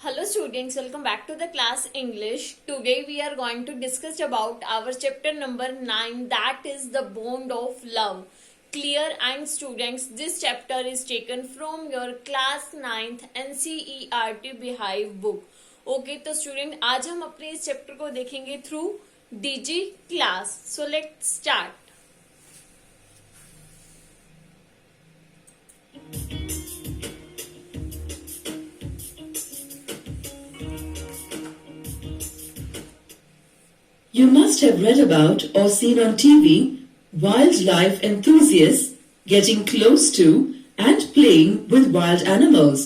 Hello students, welcome back to the class English. Today we are going to discuss about our chapter number 9, that is the bond of love. Clear? And students, this chapter is taken from your class 9th NCERT Beehive book. Okay, तो student आज हम अपने इस chapter को देखेंगे through DG class. So let's start. You must have read about or seen on TV wildlife enthusiasts getting close to and playing with wild animals.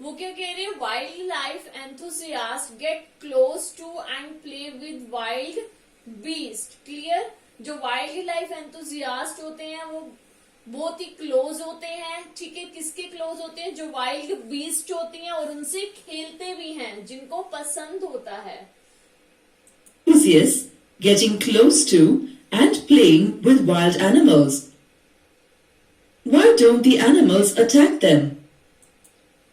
वो क्या कह रहे हैं? Wild life enthusiast get close to and play with wild beast. Clear? जो wild life enthusiast होते हैं वो बहुत ही क्लोज होते हैं. ठीक है, किसके क्लोज होते हैं? जो वाइल्ड बीस्ट होती हैं और उनसे खेलते भी हैं, जिनको पसंद होता है. Enthusiasts getting close to and playing with wild animals. Why don't the animals attack them?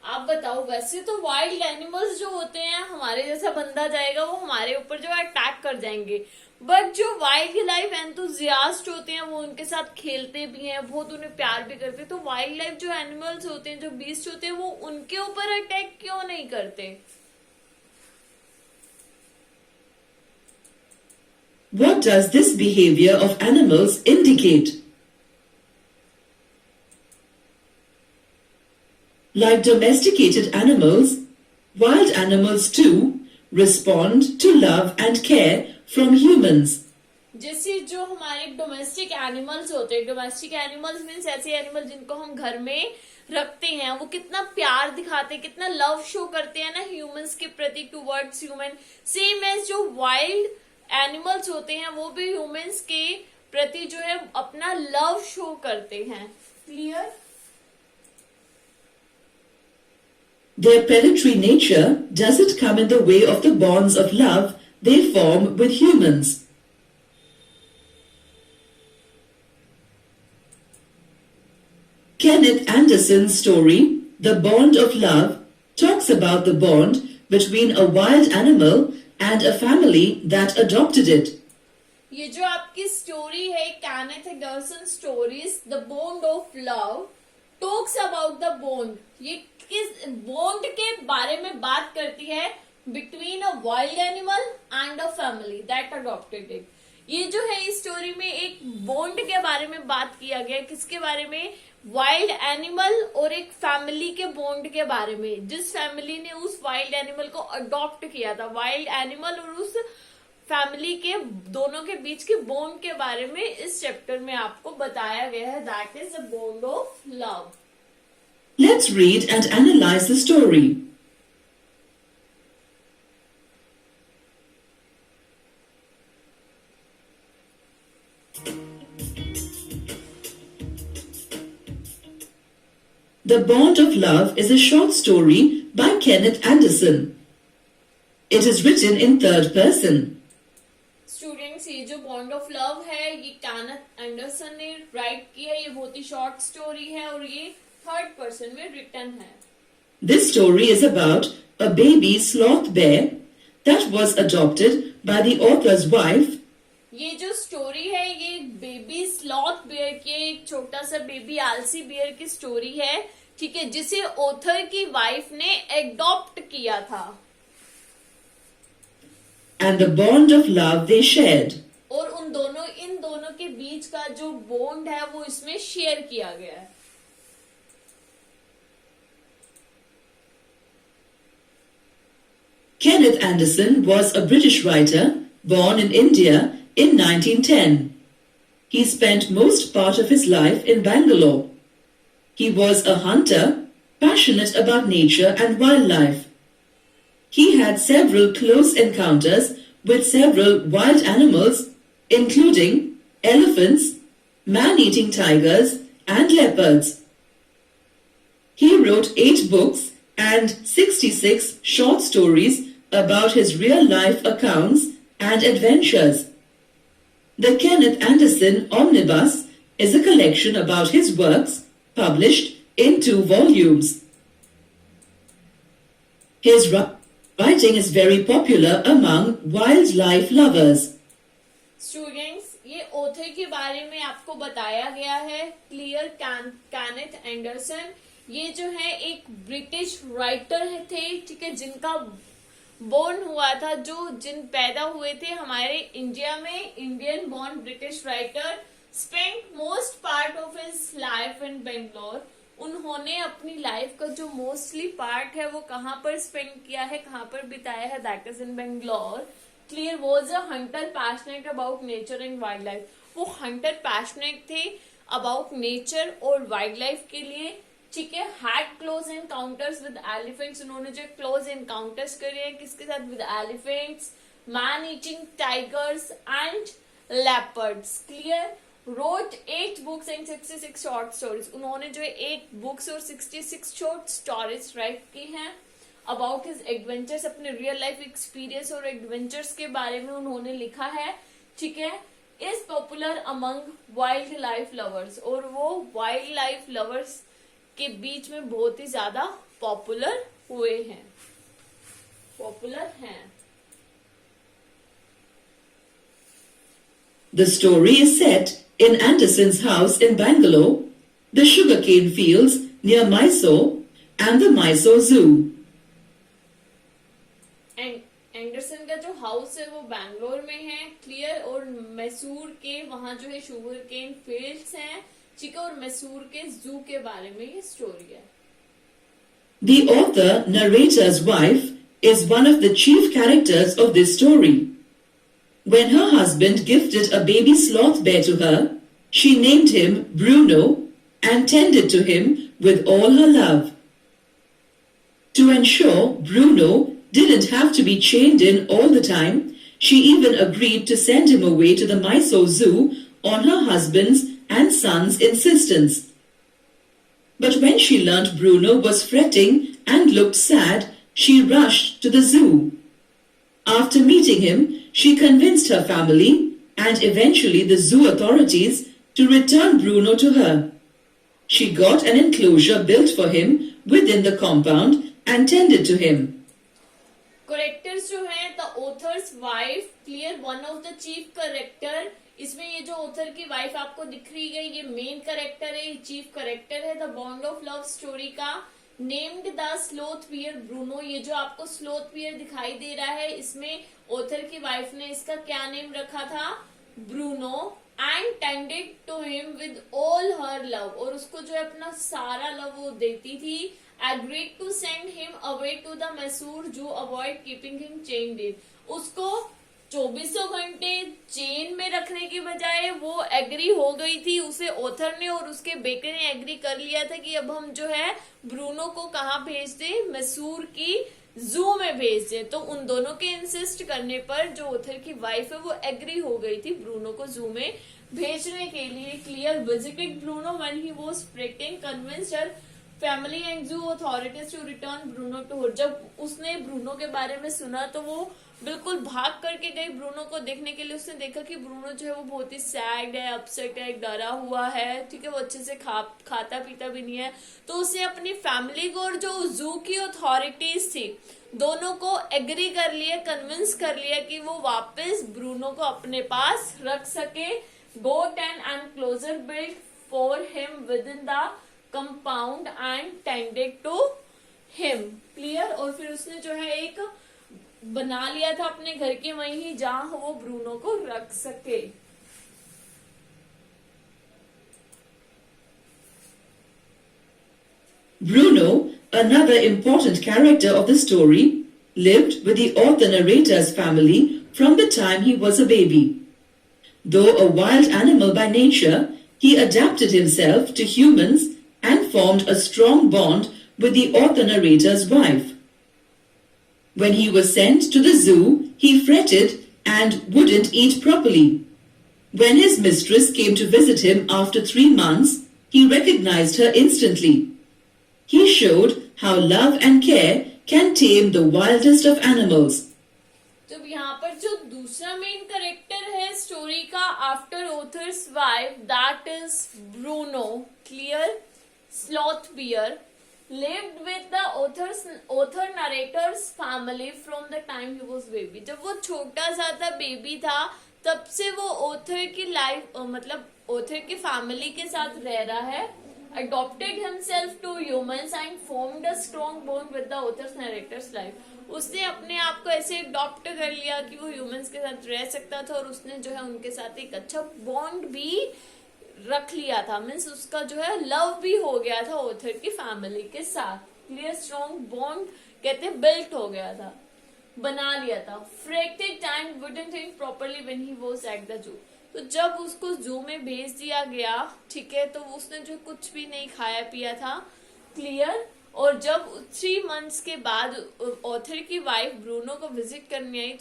आप बताओ. वैसे तो वाइल्ड एनिमल्स जो होते हैं, हमारे जैसा बंदा जाएगा वो हमारे ऊपर जो अटैक कर जाएंगे, बट जो वाइल्ड लाइफ एंथुसियास्ट होते हैं वो उनके साथ खेलते भी हैं, बहुत उन्हें प्यार भी करते हैं. तो वाइल्ड लाइफ जो एनिमल्स होते हैं, जो बीस्ट होते हैं, वो उनके ऊपर अटैक क्यों नहीं करते? What does this behavior of animals indicate? Like domesticated animals, wild animals too respond to love and care from humans. जैसे जो हमारे डोमेस्टिक एनिमल्स होते हैं, डोमेस्टिक एनिमल्स मीन्स ऐसे एनिमल जिनको हम घर में रखते हैं, वो कितना प्यार दिखाते हैं, कितना लव शो करते हैं ना ह्यूमंस के प्रति, टूवर्ड्स ह्यूमन. सेम एज जो वाइल्ड एनिमल्स होते हैं वो भी ह्यूमंस के प्रति जो है अपना लव शो करते हैं. Clear? Their predatory nature doesn't come in the way of the bonds of love they form with humans. Kenneth Anderson's story, The Bond of Love, talks about the bond between a wild animal and a family that adopted it. ये जो आपकी story है, Kenneth Anderson stories the bond of love, talks about the bond. ये किस bond के बारे में बात करती है? Between a wild animal and a family that adopted it. ये जो है इस स्टोरी में एक बॉन्ड के बारे में बात किया गया. किसके बारे में? वाइल्ड एनिमल और एक फैमिली के बॉन्ड के बारे में, जिस फैमिली ने उस वाइल्ड एनिमल को अडॉप्ट किया था. वाइल्ड एनिमल और उस फैमिली के दोनों के बीच के बॉन्ड के बारे में इस चैप्टर में आपको बताया गया है. That is the bond of love. Let's read and analyze the story. The Bond of Love is a short story by Kenneth Anderson. It is written in third person. Students, ये जो bond of love है ये Kenneth Anderson ने right की है. ये बहुत ही short story है और ये थर्ड पर्सन में रिटन है. This story is about a baby sloth bear that was adopted by the author's wife. ये जो स्टोरी है ये बेबी स्लॉथ बियर की, एक छोटा सा बेबी आलसी बियर की स्टोरी है. ठीक है, जिसे ऑथर की वाइफ ने एडॉप्ट किया था. And the bond of love they shared. और इन दोनों के बीच का जो बॉन्ड है वो इसमें शेयर किया गया है. Kenneth Anderson was a British writer born in India in 1910. He spent most part of his life in Bangalore. He was a hunter, passionate about nature and wildlife. He had several close encounters with several wild animals, including elephants, man-eating tigers, and leopards. He wrote 8 books and 66 short stories about his real-life accounts and adventures. The Kenneth Anderson Omnibus is a collection about his works published in 2 volumes. His writing is very popular among wildlife lovers. Students, ये author के बारे में आपको बताया गया है, clear Kenneth Anderson. ये जो है एक ब्रिटिश राइटर थे, ठीक है, जिनका बोर्न हुआ था, जिन पैदा हुए थे हमारे इंडिया में, Indian born British writer, spend most part of his life in Bangalore. उन्होंने अपनी लाइफ का जो मोस्टली पार्ट है वो कहाँ पर स्पेंड किया है, कहाँ पर बिताया है, that is in Bangalore. Clear was a hunter passionate about nature and wild life. वो हंटर पैशनेट थे अबाउट नेचर और वाइल्ड लाइफ के लिए, ठीक है। Had close encounters with elephants. उन्होंने जो क्लोज एनकाउंटर्स करे हैं किसके साथ, with elephants, man eating tigers and leopards. Clear. Wrote 8 books and 66 short stories. उन्होंने जो 8 बुक्स और 66 शॉर्ट स्टोरीज राइट की हैं अबाउट हिज एडवेंचर्स। अपने रियल लाइफ एक्सपीरियंस और एडवेंचर्स के बारे में उन्होंने लिखा है, ठीक है। Is popular among wild life lovers. और वो वाइल्ड लाइफ लवर्स के बीच में बहुत ही ज्यादा पॉपुलर हुए हैं, पॉपुलर हैं। The story is set in Anderson's house in Bangalore, the sugarcane fields near Mysore, and the Mysore Zoo. Anderson का जो हाउस है वो बैंगलोर में है, क्लियर। और मैसूर के वहां जो है शुगर केन फील्ड्स हैं, ठीक है, और मैसूर के जू के बारे में ये स्टोरी है। The author narrator's wife is one of the chief characters of this story. When her husband gifted a baby sloth bear to her, she named him Bruno and tended to him with all her love. To ensure Bruno didn't have to be chained in all the time, she even agreed to send him away to the Mysore Zoo on her husband's and son's insistence. But when she learnt Bruno was fretting and looked sad, she rushed to the zoo. After meeting him, she convinced her family and eventually the zoo authorities to return Bruno to her. She got an enclosure built for him within the compound and tended to him. Characters जो है, the author's wife, clear, one of the chief character. इसमें ये जो author की wife आपको दिख रही है ये मेन करेक्टर है, ये चीफ करेक्टर है the bond of love story का। Named the sloth bear Bruno. ये जो आपको स्लोथ पियर दिखाई दे रहा है, इसमें ऑथर की वाइफ ने इसका क्या नेम रखा था, Bruno. And tended to him with all her love. और उसको जो है अपना सारा लव वो देती थी। agreed to send him away to the Mysore Zoo, avoid keeping him chained in. उसको 24 घंटे चेन में रखने की बजाय वो एग्री हो गई थी, उसे ऑथर ने और उसके बेटे ने एग्री कर लिया था कि अब हम जो है ब्रूनो को कहाँ भेज दें, मैसूर की जू में भेज दें। तो उन दोनों के इंसिस्ट करने पर जो ऑथर की वाइफ है वो एग्री हो गई थी ब्रूनो को जू में भेजने के लिए। Clear. Visited Bruno when he was pregnant, convinced her family and zoo authorities to return Bruno to her. जब उसने ब्रूनो के बारे में सुना तो वो बिल्कुल भाग करके गई ब्रूनो को देखने के लिए। उसने देखा कि ब्रूनो जो है वो बहुत ही सैड है, अपसेट है, डरा हुआ है, ठीक है, वो अच्छे से खाता पीता भी नहीं है। तो उसने अपनी फैमिली को और जो जू की अथॉरिटीज थी दोनों को एग्री कर लिया, कन्विंस कर लिया कि वो वापस ब्रूनो को अपने पास रख सके। Got and enclosure built for him within the compound and tended to him. Clear. और फिर उसने जो है एक बना लिया था अपने घर के वहीं जहां वो ब्रूनो को रख सके। Bruno, another important character of the story, lived with the author narrator's family from the time he was a baby. Though a wild animal by nature, he adapted himself to humans and formed a strong bond with the author narrator's wife. When he was sent to the zoo, he fretted and wouldn't eat properly. When his mistress came to visit him after 3 months, he recognized her instantly. He showed how love and care can tame the wildest of animals. तो यहाँ पर जो दूसरा main character है story का after authors wife, that is Bruno. Clear. sloth bear lived with the author narrator's family from the time he was baby. जब वो छोटा सा था, बेबी था, तब से वो ऑथर की लाइफ मतलब ऑथर की फैमिली के साथ रह रहा है. Adopted himself to humans and formed a strong bond with the author's narrator's life. उसने अपने आप को ऐसे अडॉप्ट कर लिया कि वो ह्यूमंस के साथ रह सकता था और उसने जो है उनके साथ एक अच्छा बॉन्ड भी रख लिया था. मीन्स उसका जो है लव भी हो गया था ऑथर की फैमिली के साथ. क्लियर, स्ट्रॉन्ग बॉन्ड कहते हैं बिल्ट हो गया था, बना लिया था. Fractured time wouldn't think properly when he was at the zoo. तो जब उसको जू में भेज दिया गया, ठीक है, तो उसने जो कुछ भी नहीं खाया पिया था. क्लियर. और जब 3 months के बाद ऑथर की वाइफ ब्रूनो को विजिट करने आई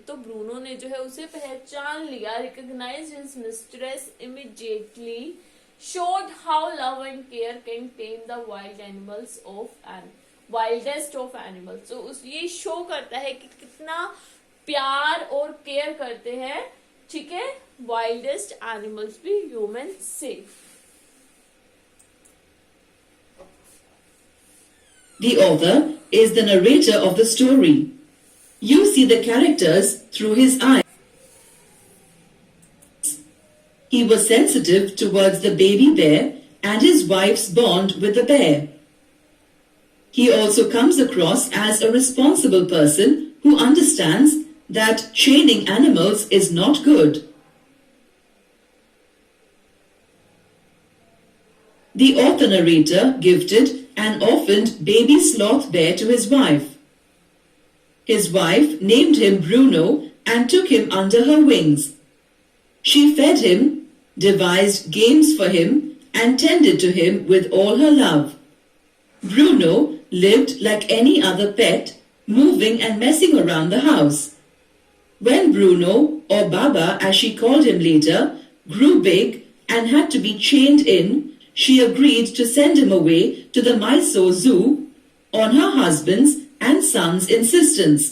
तो ब्रूनो ने जो है उसे पहचान लिया, recognise his mistress immediately, showed how love and care can tame the wild animals of wildest of animals. तो ये शो करता है कि कितना प्यार और केयर करते हैं, ठीक है, वाइल्डेस्ट एनिमल्स भी ह्यूमन से. The author is the narrator of the story. You see the characters through his eyes. He was sensitive towards the baby bear and his wife's bond with the bear. He also comes across as a responsible person who understands that chaining animals is not good. The author narrator gifted an orphaned baby sloth bear to his wife. His wife named him Bruno and took him under her wings. She fed him, devised games for him, and tended to him with all her love. Bruno lived like any other pet, moving and messing around the house. When Bruno, or Baba as she called him later, grew big and had to be chained in, she agreed to send him away to the Mysore Zoo on her husband's and son's insistence.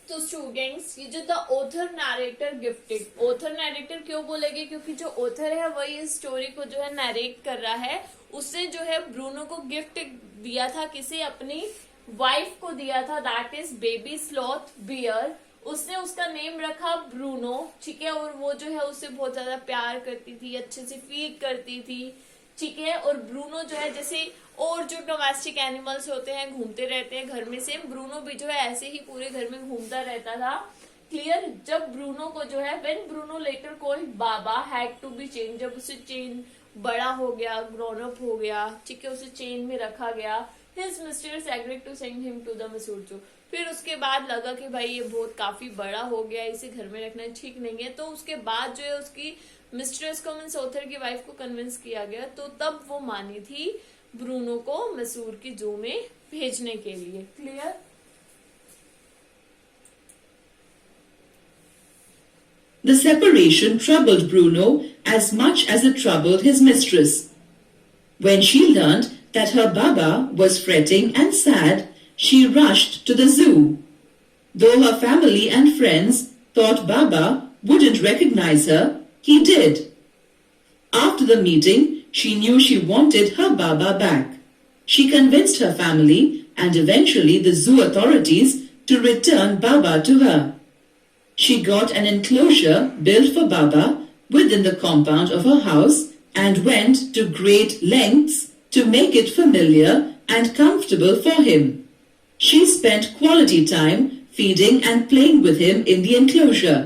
तो students, ये जो the author narrator gifted, author narrator क्यों बोलेंगे? क्योंकि जो author है वही इस स्टोरी को जो है नरेट कर रहा है. उसने जो है ब्रूनो को गिफ्ट दिया था, किसी अपनी वाइफ को दिया था, that is baby sloth bear. उसने उसका नेम रखा ब्रूनो, ठीक है, और वो जो है उससे बहुत ज्यादा प्यार करती थी, अच्छे से फीड करती थी, ठीक है. और ब्रूनो जो है जैसे और जो डोमेस्टिक एनिमल्स होते हैं घूमते रहते हैं घर में, सेम ब्रूनो भी जो है ऐसे ही पूरे घर में घूमता रहता था. क्लियर. जब ब्रूनो को जो है when Bruno later called Baba had to be change, जब उसे चेन बड़ा हो गया, ग्रोन अप हो गया, ठीक है, उसे चेन में रखा गया, his mistress agreed to send him to the Mysore zoo. फिर उसके बाद लगा कि भाई ये बहुत काफी बड़ा हो गया, इसे घर में रखना ठीक नहीं है. तो उसके बाद जो है उसकी मिस्ट्रेस को, मीन्स ऑथर की वाइफ को कन्विंस किया गया, तो तब वो मानी थी ब्रूनो को मैसूर की जू में भेजने के लिए. Clear. The separation troubled Bruno as much as it troubled his mistress. When she learned that her Baba was fretting and sad, she rushed to the zoo. Though her family and friends thought Baba wouldn't recognize her, he did. After the meeting, she knew she wanted her Baba back. She convinced her family and eventually the zoo authorities to return Baba to her. She got an enclosure built for Baba within the compound of her house and went to great lengths to make it familiar and comfortable for him. She spent quality time feeding and playing with him in the enclosure.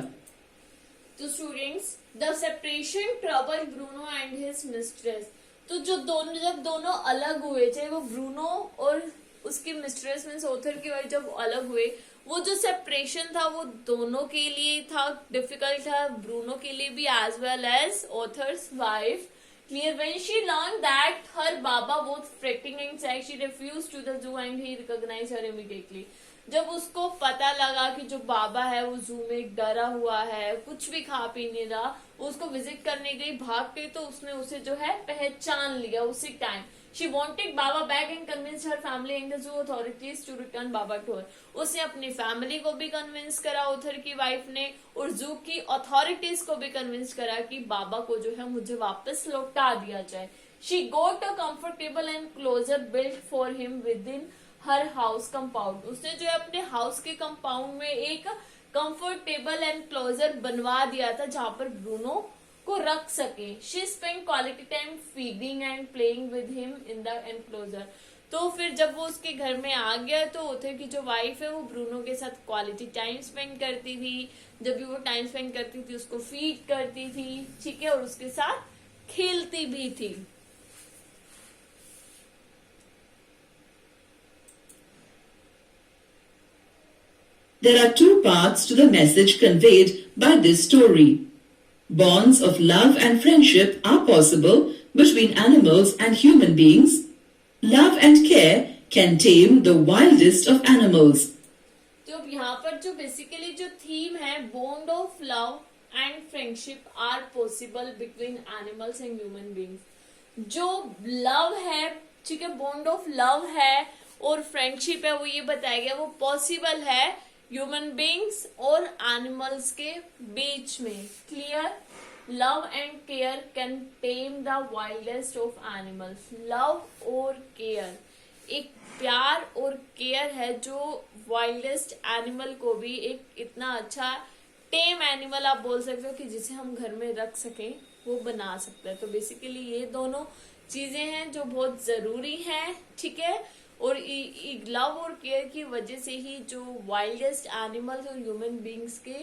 तो students, the separation trouble Bruno and his mistress. तो जब दोनों अलग हुए, चाहे वो Bruno और उसकी मिस्ट्रेस मीन्स ऑथर की वाइफ जब अलग हुए, वो जो सेपरेशन था वो दोनों के लिए था, डिफिकल्ट था, ब्रूनो के लिए भी as well as author's wife. Clear. When she learned that her Baba was fretting and sad, she refused to the zoo and he recognized her immediately. जब उसको पता लगा कि जो बाबा है वो जू में डरा हुआ है, कुछ भी खा पी नहीं रहा, उसको विजिट करने गई, भाग गई, तो उसने उसे जो है पहचान लिया उसी time. She wanted Baba back and convinced her family and the zoo authorities to return Baba to her. उसने अपनी फैमिली को भी कन्विंस करा ऑथर की वाइफ ने, और जू की अथॉरिटीज को भी कन्विंस करा कि बाबा को जो है मुझे वापस लौटा दिया जाए. She got a comfortable enclosure built for him within her house compound. उसने जो है अपने हाउस के कंपाउंड में एक कंफर्टेबल एंड क्लोजर बनवा दिया था जहां पर ब्रूनो को रख सके. She spend quality time feeding and playing with him in the enclosure. तो फिर जब वो उसके घर में आ गया तो ओथर की जो वाइफ है वो ब्रूनो के साथ क्वालिटी टाइम स्पेंड करती थी. जब भी वो टाइम स्पेंड करती थी उसको फीड करती थी, ठीक है, और उसके साथ खेलती भी थी. There are two parts to the message conveyed by this story. Bonds of love and friendship are possible between animals and human beings. Love and care can tame the wildest of animals. तो यहाँ पर जो basically जो theme है, bond of love and friendship are possible between animals and human beings. जो love है, ठीक है, बॉन्ड ऑफ लव है और फ्रेंडशिप है, वो ये बताया गया वो पॉसिबल है ह्यूमन बींग्स और एनिमल्स के बीच में. Clear? Love and care can tame the wildest of animals. Love और केयर, एक प्यार और केयर है जो वाइल्डेस्ट एनिमल को भी एक इतना अच्छा टेम एनिमल आप बोल सकते हो कि जिसे हम घर में रख सकें, वो बना सकता है. तो बेसिकली ये दोनों चीजें हैं जो बहुत जरूरी हैं, ठीक है. और लव और केयर की वजह से ही जो वाइल्डेस्ट एनिमल्स और ह्यूमन बींग्स के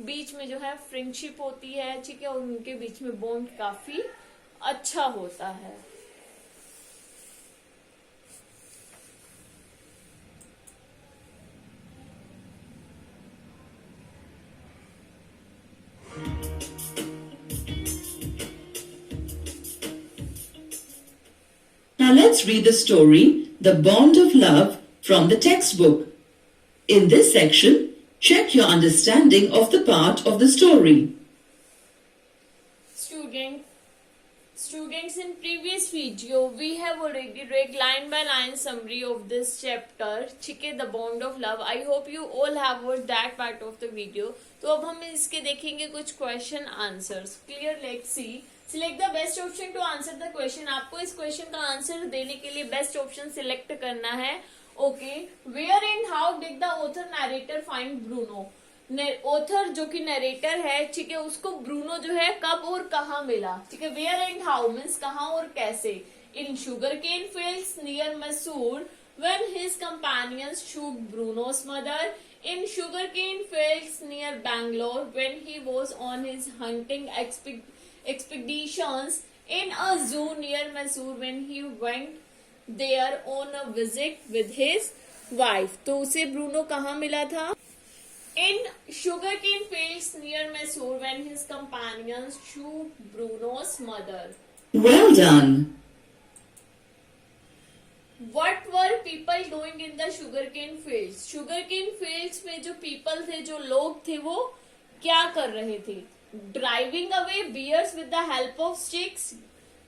बीच में जो है फ्रेंडशिप होती है, ठीक है, और उनके बीच में बॉन्ड काफी अच्छा होता है. Now let's read the story, The Bond of Love, from the textbook. In this section, check your understanding of the part of the story. Students, in previous video, we have already read line by line summary of this chapter, ठीक है, The Bond of Love. I hope you all have watched that part of the video. तो अब हम इसके देखेंगे कुछ question answers. Clear? Let's see. Select the best option to answer the question. आपको इस क्वेश्चन का आंसर देने के लिए बेस्ट ऑप्शन सिलेक्ट करना है. Okay, where and how did the author narrator find Bruno. Author जो कि नरेटर है, ठीक है, उसको ब्रूनो जो है कब और कहाँ मिला, ठीक है. वेयर एंड हाउ मीन्स कहाँ और कैसे. In sugar cane fields near Mysore when his companions shook Bruno's mother. In sugarcane fields near Bangalore when he was on his hunting expeditions. In a zoo near Mysore when he went there on a visit with his wife. तो उसे Bruno कहाँ मिला था? In sugarcane fields near Mysore when his companions shook Bruno's mother. Well done. What were people doing in the sugarcane fields? sugarcane fields में जो people थे, जो लोग थे, वो क्या कर रहे थे? Driving away bears with the help of sticks,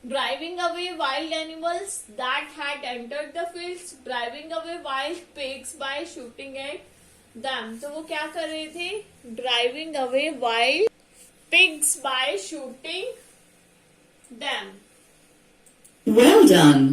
driving away wild animals that had entered the fields, driving away wild pigs by shooting at them. तो वो क्या कर रहे थे? Driving away wild pigs by shooting them. Well done.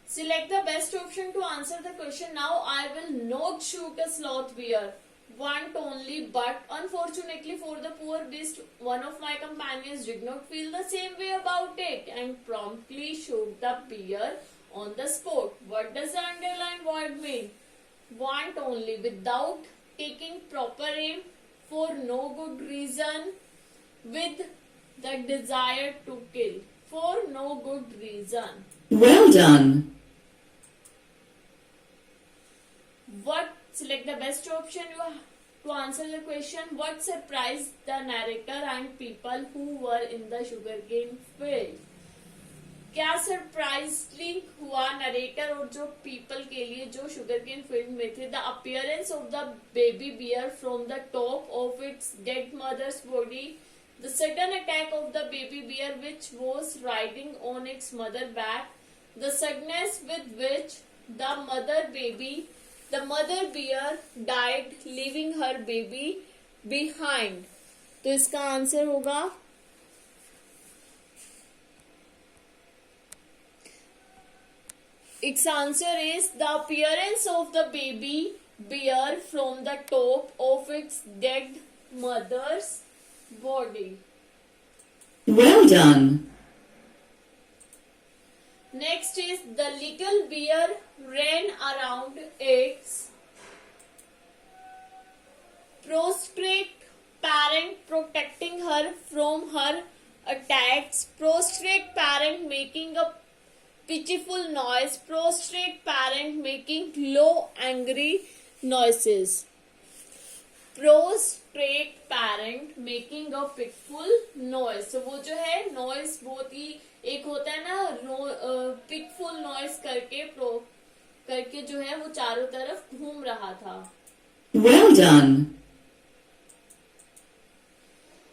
Select the best option to answer the question. Now I will not shoot a sloth bear. Want only, but unfortunately for the poor beast, one of my companions did not feel the same way about it and promptly shot the bear on the spot. What does the underlined word mean? Want only, without taking proper aim, for no good reason, with the desire to kill, for no good reason. Well done. What? Select the best option you have to answer the question. What surprised the narrator and people who were in the sugarcane field? क्या सरप्राइजली हुआ narrator और जो people के लिए जो sugarcane field में थे? The appearance of the baby bear from the top of its dead mother's body, the sudden attack of the baby bear which was riding on its mother back, the suddenness with which the mother bear died leaving her baby behind. तो इसका answer होगा its answer is the appearance of the baby bear from the top of its dead mother's body. Well done. Next is the little bear ran around its prostrate parent, protecting her from her attacks. Prostrate parent making a pitiful noise. Prostrate parent making low angry noises. Prostrate parent making a pitiful noise. So वो जो है noise बहुत ही एक होता है ना पिटफुल noise करके जो है वो चारों तरफ घूम रहा था. Well done.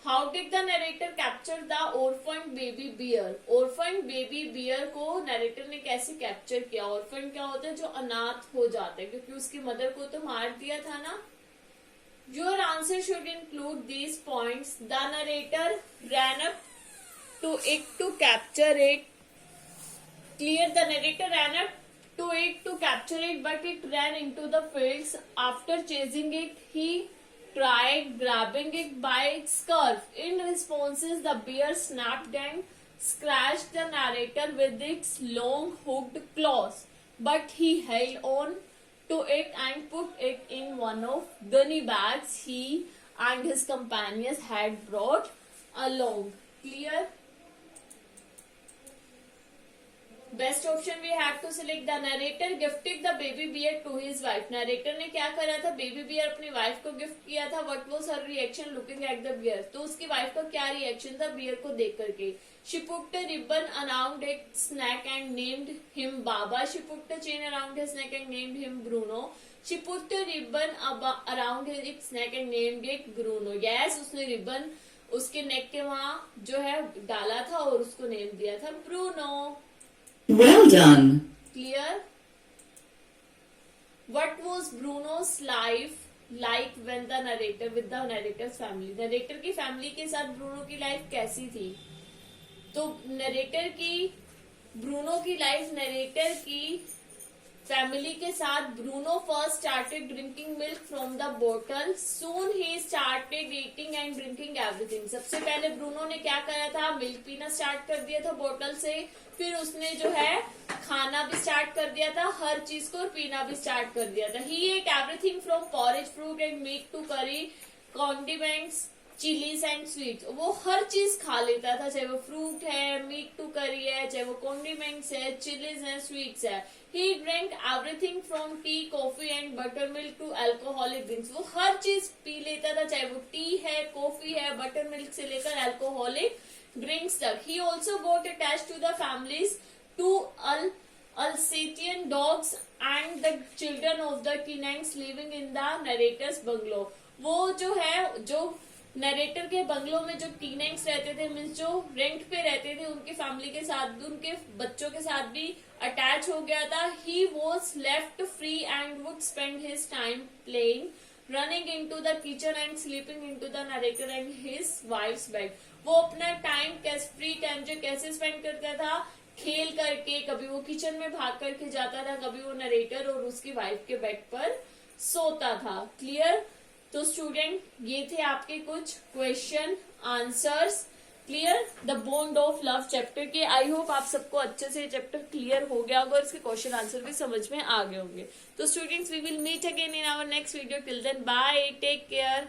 How did the narrator capture the orphaned baby bear? Orphaned baby bear को नरेटर ने कैसे कैप्चर किया? orphan क्या होता है? जो अनाथ हो जाता है, क्योंकि उसकी मदर को तो मार दिया था ना. Your answer should include these points. The narrator ran up to it to capture it. Clear. The narrator ran up to it to capture it, but it ran into the fields. After chasing it, he tried grabbing it by its scarf. In responses, the bear snapped and scratched the narrator with its long hooked claws. But he held on to it and put it in one of the gunny bags he and his companions had brought along. Clear? Best option we have to select. The narrator gifted the baby bear to his wife. Narrator ने क्या करा था? Baby beer अपनी wife को gift किया था. What was her reaction looking at the bear? तो उसकी वाइफ का क्या रिएक्शन था बियर को देख करके? She put a ribbon around its neck and named him Baba. She put a chain around his neck and named him Bruno. She put a ribbon around its neck and named it Bruno. Yes, उसने ribbon उसके नेक के वहां जो है डाला था और उसको नेम दिया था Bruno. Well done. Clear? What was Bruno's life like when the narrator with the narrator's family? Narrator की फैमिली के साथ ब्रूनो की लाइफ कैसी थी? तो नरेटर की ब्रूनो की लाइफ नरेटर की फैमिली के साथ. Bruno first started drinking milk from the बोतल. Soon he started eating and drinking everything. सबसे पहले ब्रूनो ने क्या करा था? मिल्क पीना स्टार्ट कर दिया था बोतल से. फिर उसने जो है खाना भी स्टार्ट कर दिया था, हर चीज को पीना भी स्टार्ट कर दिया था. He ate everything from porridge, fruit and meat to curry, condiments, chilies and sweets. वो हर चीज खा लेता था, चाहे वो फ्रूट है, मीट टू करी है, चाहे वो कॉन्डिमेंट्स है, चिलीज है, स्वीट्स है. He drink everything from tea, coffee and buttermilk to alcoholic drinks. वो हर चीज पी लेता था, चाहे वो टी है, कॉफी है, बटर मिल्क से लेकर अल्कोहलिक ड्रिंक्स तक. He also got attached to the families, two Alsatian dogs and the children of the tenants living in the narrator's bungalow. वो जो है जो नरेटर के बंगलो में जो टीनेक्स रहते थे, मीन्स जो रेंट पे रहते थे, उनकी फैमिली के साथ, उनके बच्चों के साथ भी अटैच हो गया था. He was left free and would spend his time playing, running into the kitchen and sleeping into the narrator and his wives bed. वो अपना टाइम फ्री टाइम जो कैसे स्पेंड करता था? खेल करके. कभी वो किचन में भाग करके जाता था, कभी वो नरेटर और उसकी वाइफ के बेड पर सोता था. क्लियर? तो स्टूडेंट ये थे आपके कुछ question answers. Clear? The bond of love chapter के. आई होप आप सबको अच्छे से चैप्टर क्लियर हो गया होगा और इसके क्वेश्चन आंसर भी समझ में आ गए होंगे. तो students we will meet again in our next video. Till then bye, take care.